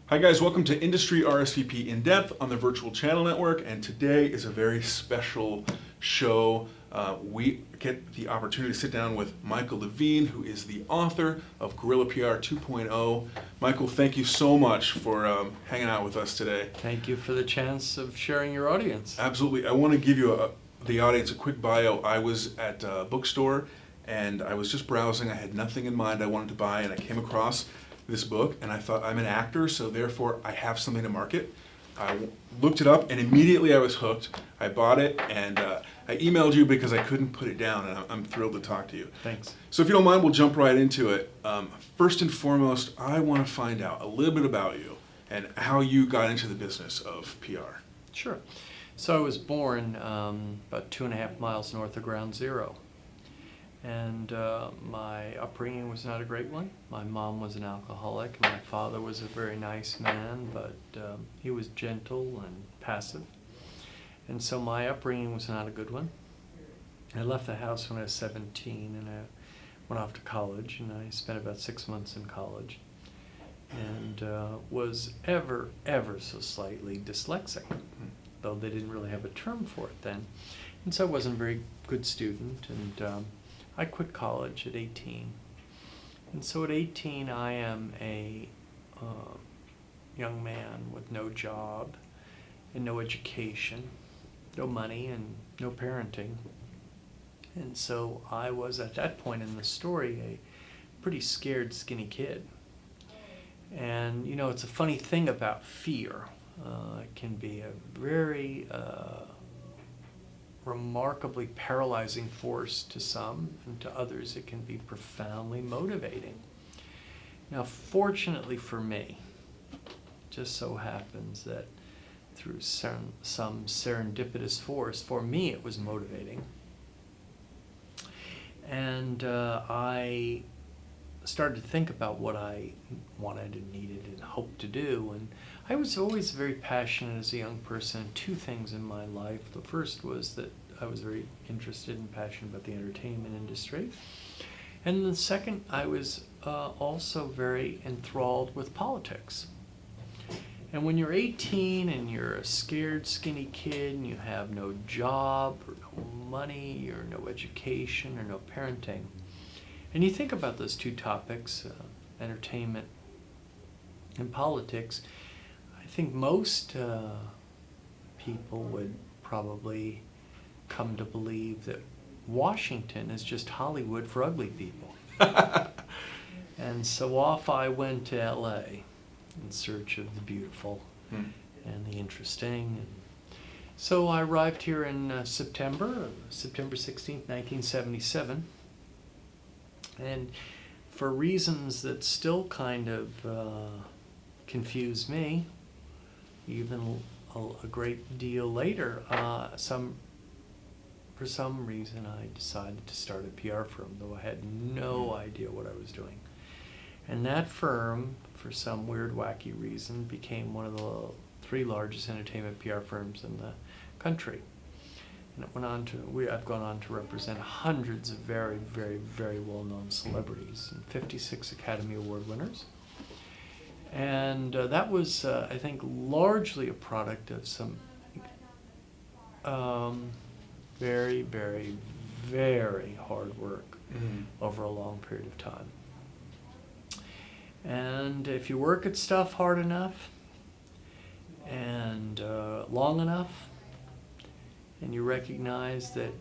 Hi guys, welcome to Industry RSVP In-Depth on the Virtual Channel Network, and today is a very special show. We get the opportunity to sit down with Michael Levine, who is the author of Guerrilla PR 2.0. Michael, thank you so much for hanging out with us today. Thank you for the chance of sharing your audience. Absolutely. I want to give you the audience a quick bio. I was at a bookstore and I was just browsing. I had nothing in mind I wanted to buy, and I came across this book, and I thought, I'm an actor, so therefore I have something to market. I looked it up, and immediately I was hooked. I bought it, and I emailed you because I couldn't put it down, and I'm thrilled to talk to you. Thanks. So if you don't mind, we'll jump right into it. First and foremost, I want to find out a little bit about you and how you got into the business of PR. Sure. So I was born about 2.5 miles north of Ground Zero. And my upbringing was not a great one. My mom was an alcoholic, and my father was a very nice man, but he was gentle and passive. And so my upbringing was not a good one. I left the house when I was 17, and I went off to college, and I spent about 6 months in college, and was ever so slightly dyslexic, though they didn't really have a term for it then. And so I wasn't a very good student, and I quit college at 18. And so at 18, I am a young man with no job and no education, no money and no parenting. And so I was, at that point in the story, a pretty scared, skinny kid. And, you know, it's a funny thing about fear. It can be a very remarkably paralyzing force to some, and to others it can be profoundly motivating. Now, fortunately for me, just so happens that through some serendipitous force, for me it was motivating. And I started to think about what I wanted and needed and hoped to do. And I was always very passionate as a young person in two things in my life. The first was that I was very interested and passionate about the entertainment industry. And the second, I was also very enthralled with politics. And when you're 18 and you're a scared, skinny kid and you have no job or no money or no education or no parenting, and you think about those two topics, entertainment and politics, I think most people would probably come to believe that Washington is just Hollywood for ugly people. And so off I went to LA in search of the beautiful and the interesting. And so I arrived here in September 16th, 1977. And for reasons that still kind of confuse me, even a great deal later, for some reason I decided to start a PR firm, though I had no idea what I was doing. And that firm, for some weird, wacky reason, became one of the 3 largest entertainment PR firms in the country. And it went on to, I've gone on to represent hundreds of very, very, very well-known celebrities and 56 Academy Award winners. And that was, I think, largely a product of some very, very, very hard work over a long period of time. And if you work at stuff hard enough and long enough, and you recognize that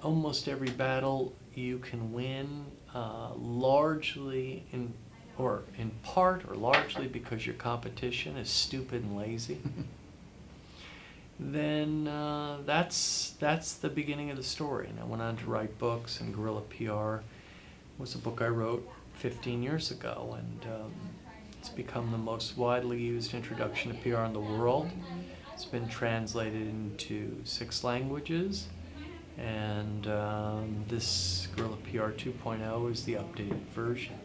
almost every battle you can win, largely in part or largely because your competition is stupid and lazy, then that's the beginning of the story. And I went on to write books, and Guerrilla PR was a book I wrote 15 years ago, and it's become the most widely used introduction to PR in the world. It's been translated into 6 languages, and this Guerrilla PR 2.0 is the updated version.